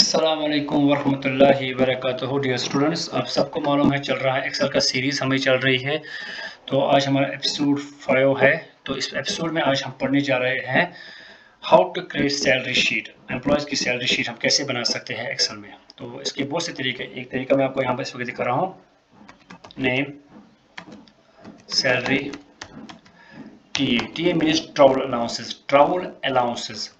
अस्सलाम वालेकुम वरहमतुल्लाहि वबरकातुहू। डियर स्टूडेंट्स, आप सबको मालूम है चल रहा है एक्सेल का सीरीज़ हमें चल रही है। तो आज हमारा एपिसोड 5 है। तो इस एपिसोड में आज हम पढ़ने जा रहे हैं how to create salary sheet. Employees की सैलरी शीट हम कैसे बना सकते हैं एक्सेल में। तो इसके बहुत से तरीके, एक तरीका मैं आपको यहाँ पर इस वक्त दिखा रहा हूँ। Name, salary, T A means travel allowances.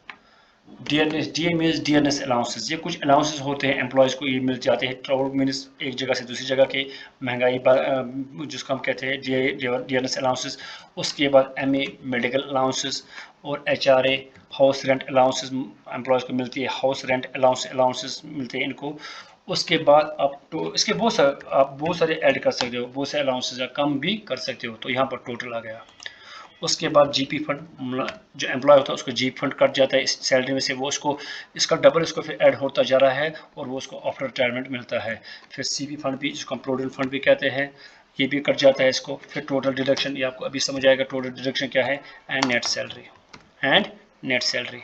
DA means dearness allowances. ये कुछ अलाउंसेस होते हैं एम्प्लॉयज़ को, ये मिल जाते हैं। ट्रैवल मीन्स एक जगह से दूसरी जगह के, महंगाई जिसको हम कहते हैं डियरनेस अलाउंसेस। उसके बाद MA मेडिकल अलाउंसेस और HRA house rent allowances employees को मिलती है। हाउस रेंट अलाउंसेस मिलते हैं इनको। उसके बाद आप तो इसके आप बहुत सारे ऐड कर सकते हो, बहुत से अलाउंसेस या कम भी कर सकते हो। तो यहाँ पर टोटल आ गया। उसके बाद GP फंड, जो एम्प्लॉय होता है उसको GP फंड कट जाता है इस सैलरी में से, वो उसको इसका डबल इसको फिर ऐड होता जा रहा है और वो उसको आफ्टर रिटायरमेंट मिलता है। फिर CP फंड भी, जिसको हम प्रोविडेंट फंड भी कहते हैं, ये भी कट जाता है इसको। फिर टोटल डिडक्शन, ये आपको अभी समझ आएगा टोटल डिडक्शन क्या है। एंड नेट सैलरी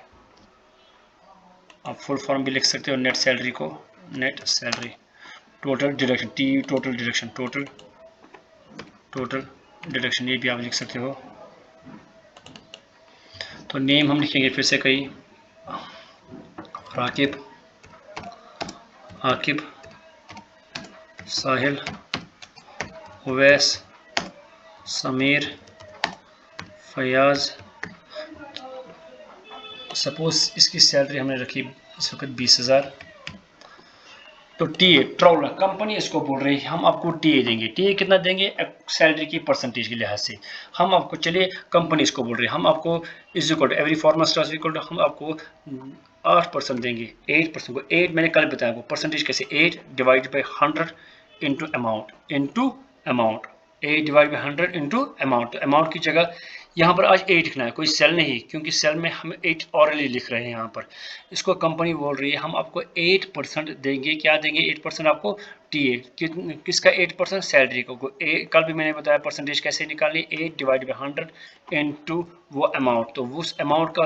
आप फुल फॉर्म भी लिख सकते हो नेट सैलरी को। Net salary, total deduction, total deduction ये भी आप लिख सकते हो। तो नेम हम लिखेंगे फिर से कई, राकिब, आकिब, साहिल, उवैस, समीर, फयाज। सपोज इसकी सैलरी हमने रखी इस वक्त 20,000। तो टीए ट्रैवलर कंपनी इसको बोल रही है हम आपको टीए देंगे। टीए कितना देंगे सैलरी की परसेंटेज के लिहाज से। हम आपको, चलिए कंपनी इसको बोल रही है हम आपको is equal to every formal star equal to, हम आपको 8% देंगे। 8% को 8 मैंने कल बताया आपको परसेंटेज कैसे, 8 divide by 100 into amount 8 divide by 100 into amount. तो अमाउंट की जगह यहाँ पर आज 8 लिखना है, कोई सेल नहीं, क्योंकि सेल में हम 8 ऑरली लिख रहे हैं यहाँ पर। इसको कंपनी बोल रही है हम आपको 8% देंगे। क्या देंगे 8% आपको? टीए किसका 8%? सैलरी को। कल भी मैंने बताया परसेंटेज कैसे निकालनी, 8 डिवाइड बाई 100 इंटू वो अमाउंट। तो उस अमाउंट का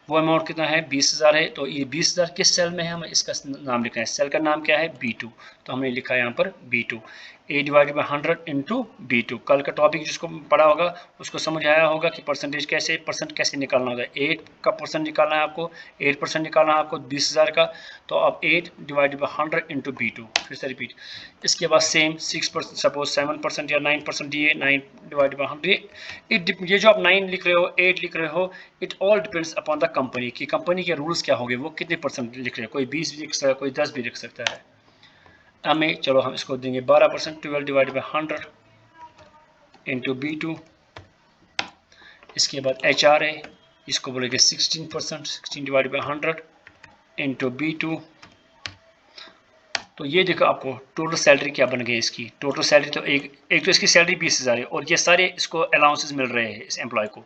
वो अमाउंट कितना है? 20,000 है। तो ये 20,000 किस सेल में है, हमें इसका नाम लिखना है। सेल का नाम क्या है? B2। तो हमने लिखा है यहाँ पर B2। 8 divide by 100 into B2। कल का टॉपिक जिसको पढ़ा होगा उसको समझ आया होगा कि परसेंटेज कैसे निकालना होता है। 8 का परसेंट निकालना है आपको, 8% निकालना है आपको 20,000 का। तो अब 8 डिवाइड बाई 100 इंटू B2। फिर से रिपीट। इसके बाद सेम 6%, सपोज 7% या 9% दिए, 9 डिवाइड बाई 100। ये जो आप 9 लिख रहे हो, 8 लिख रहे हो, it all depends upon the company की कंपनी के रूल्स क्या होंगे, वो कितने परसेंट लिख रहे हैं। कोई 20 भी लिख सकता है, कोई 10 भी लिख सकता है। हमें चलो हम इसको देंगे 12%, 12 डिवाइड बाई 100 इंटू B2। इसके बाद HRA, इसको बोलेंगे 16%, 16 डिवाइड बाई 100 इंटू B2। तो ये देखो आपको टोटल सैलरी क्या बन गई इसकी। टोटल सैलरी तो एक तो इसकी सैलरी 20,000 है और ये सारे इसको अलाउंसेस मिल रहे हैं इस एम्प्लॉय को।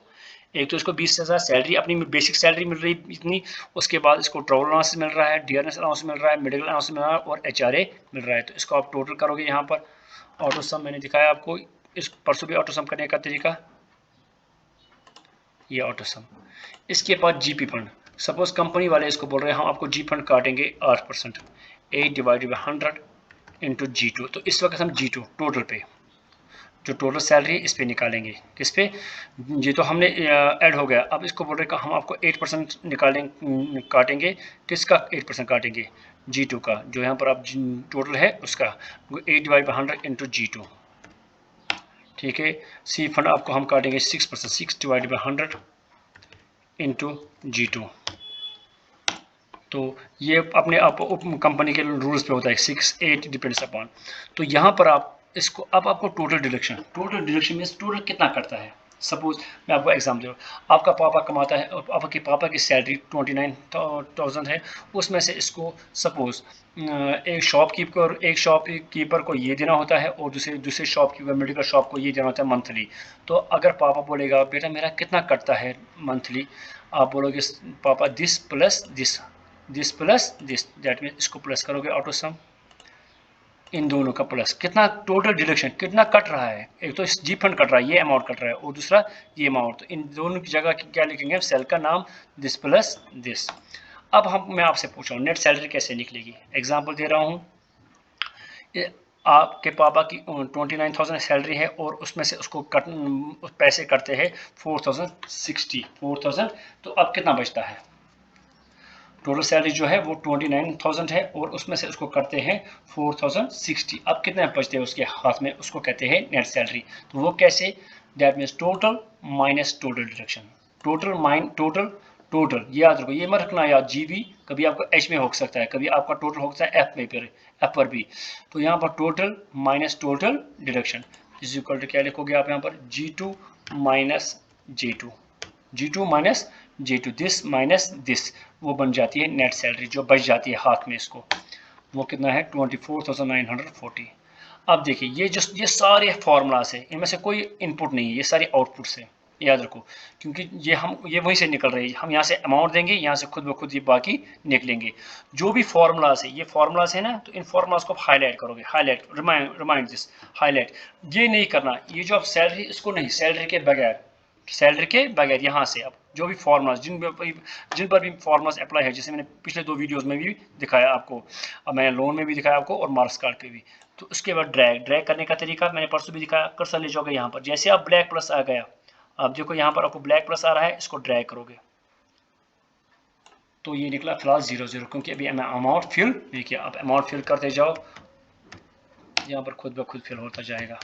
एक तो इसको 20,000 सैलरी, अपनी बेसिक सैलरी मिल रही इतनी। उसके बाद इसको ट्रैवल अलाउंस मिल रहा है, डियरनेस अलाउंस मिल रहा है, मेडिकल अलाउंस मिल रहा है और HRA मिल रहा है। तो इसको आप टोटल करोगे यहाँ पर। ऑटो सम मैंने दिखाया आपको, इस परसों भी ऑटो सम करने का तरीका, ये ऑटो सम। इसके बाद GP फंड, सपोज कंपनी वाले इसको बोल रहे हैं हम आपको GP फंड काटेंगे 8%, 8 डिवाइड बाई 100 इंटू G2। तो इस वक्त हम G2 टोटल पे, जो टोटल सैलरी है इस पे निकालेंगे। किस पे? ये तो हमने ऐड हो गया। अब इसको बोल रहे हैं हम आपको 8% काटेंगे। किसका 8% काटेंगे? G2 का, जो यहाँ पर आप टोटल है उसका। 8 डिवाइड बाई 100 इंटू G2। ठीक है। सी फंड आपको हम काटेंगे 6%, 6 डिवाइड बाई 100 इंटू G2। तो ये अपने आप कंपनी के रूल्स पे होता है, 6, 8 डिपेंड्स अपॉन। तो यहाँ पर आप इसको, अब आपको टोटल डिडक्शन मीन्स टोटल कितना करता है। सपोज मैं आपको एग्जाम दे रहा हूँ, आपका पापा कमाता है, आपके पापा की सैलरी 29,000 है। उसमें से इसको सपोज एक शॉपकीपर को ये देना होता है और दूसरे शॉपकीपर, मेडिकल शॉप को ये देना होता है मंथली। तो अगर पापा बोलेगा बेटा मेरा कितना कटता है मंथली, आप बोलोगे पापा this plus this, that mean इसको प्लस करोगे ऑटो सम, इन दोनों का प्लस। कितना टोटल डिडक्शन कितना कट रहा है, एक तो जी फंड कट रहा है, ये अमाउंट कट रहा है, और दूसरा ये अमाउंट। तो इन दोनों की जगह क्या लिखेंगे, सेल का नाम दिस प्लस दिस। अब मैं आपसे पूछ रहा हूँ नेट सैलरी कैसे निकलेगी। एग्जाम्पल दे रहा हूँ, आपके पापा की 29,000 सैलरी है और उसमें से उसको पैसे कटते हैं 4,060 तो अब कितना बचता है। टोटल सैलरी जो है वो 29,000 है और उसमें से उसको करते हैं 4,060। अब कितने बचते हैं उसके हाथ में, उसको कहते हैं नेट सैलरी। तो वो कैसे, that means total minus total deduction. Total याद रखो, ये मत रखना याद जीबी, कभी आपको एच में हो सकता है, कभी आपका टोटल हो सकता है एफ पर भी। तो यहाँ पर total minus total deduction is equal to क्या लिखोगे आप यहाँ पर, G2 minus J2, G2 minus J2, this minus this, वो बन जाती है नेट सैलरी जो बच जाती है हाथ में इसको। वो कितना है 24,940। अब देखिए ये सारे फॉर्मूलाज है, इनमें से कोई इनपुट नहीं है, ये सारे आउटपुट्स है, याद रखो, क्योंकि ये वहीं से निकल रही है। हम यहाँ से अमाउंट देंगे, यहाँ से खुद ब खुद ये बाकी निकलेंगे। जो भी फॉर्मूलाज है, ये फॉर्मूलाज है ना, तो इन फॉर्मूलाज को हाईलाइट करोगे, हाईलाइट रिमाइंड दिस, हाईलाइट। ये नहीं करना, ये जो आप सैलरी, इसको नहीं, सैलरी के बगैर यहाँ से अब जो भी फॉर्मूलाज जिन पर भी फॉर्मूलाज अप्लाई है, जैसे मैंने पिछले 2 वीडियोस में भी दिखाया आपको, अब मैंने लोन में भी दिखाया आपको और मार्क्स कार्ड पे भी। तो उसके बाद ड्रैग करने का तरीका मैंने परसों भी दिखाया, कर्सर ले जाओगे यहाँ पर, जैसे आप ब्लैक प्लस आ गया, अब देखो यहाँ पर आपको ब्लैक प्लस आ रहा है, इसको ड्रैग करोगे तो ये निकला फिलहाल 0 क्योंकि अभी मैं अमाउंट फिल नहीं किया। अब अमाउंट फिल करते जाओ, यहाँ पर खुद ब खुद फिल होता जाएगा।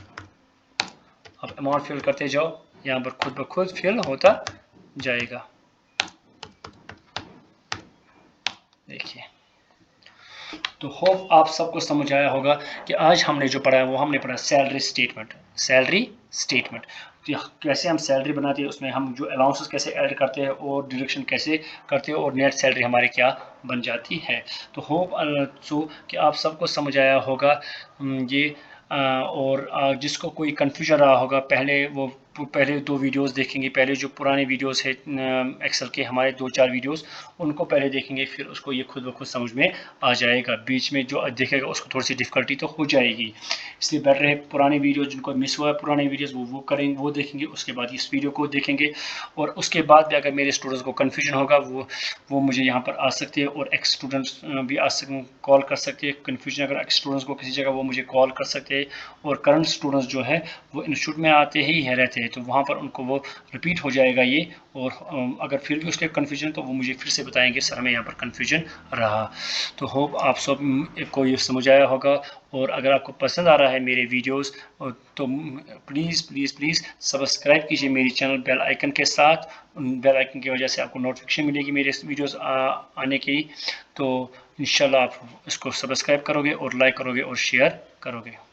अब अमाउंट फिल करते जाओ, यहाँ पर खुद ब खुद फिल होता जाएगा। देखिए, तो होप आप सबको समझ आया होगा कि आज हमने जो पढ़ा है वो हमने पढ़ा सैलरी स्टेटमेंट। तो कैसे हम सैलरी बनाते हैं, उसमें हम जो अलाउंसेस कैसे ऐड करते हैं और डिडक्शन कैसे करते हैं और नेट सैलरी हमारी क्या बन जाती है। तो होप कि आप सबको समझ आया होगा ये। और जिसको कोई कन्फ्यूजन रहा होगा, पहले 2 वीडियोस देखेंगे, पहले जो पुराने वीडियोस है एक्सेल के हमारे 2-4 वीडियोस, उनको पहले देखेंगे, फिर उसको ये खुद ब खुद समझ में आ जाएगा। बीच में जो देखेगा उसको थोड़ी सी डिफ़िकल्टी तो हो जाएगी, इसलिए बेटर है पुराने वीडियो जिनको मिस हुआ है पुराने वीडियोस वो करेंगे, वो देखेंगे, उसके बाद इस वीडियो को देखेंगे। और उसके बाद भी अगर मेरे स्टूडेंट्स को कन्फ्यूजन होगा वो मुझे यहाँ पर आ सकते हैं, और एक्स स्टूडेंट्स भी कॉल कर सकते हैं। कन्फ्यूजन अगर एक्स स्टूडेंट्स को किसी जगह, वो मुझे कॉल कर सकते हैं। और करंट स्टूडेंट्स जो है वो इंस्टीट्यूट में आते ही रहते हैं, तो वहाँ पर उनको वो रिपीट हो जाएगा ये। और अगर फिर भी उसके कन्फ्यूजन, तो वो मुझे फिर से बताएंगे सर हमें यहाँ पर कन्फ्यूजन रहा। तो होप आप सब को ये समझ आया होगा। और अगर आपको पसंद आ रहा है मेरे वीडियोस, तो प्लीज़ सब्सक्राइब कीजिए मेरी चैनल बेल आइकन के साथ। बेल आइकन की वजह से आपको नोटिफिकेशन मिलेगी मेरे वीडियोस आने की। तो इंशाल्लाह आप इसको सब्सक्राइब करोगे और लाइक करोगे और शेयर करोगे।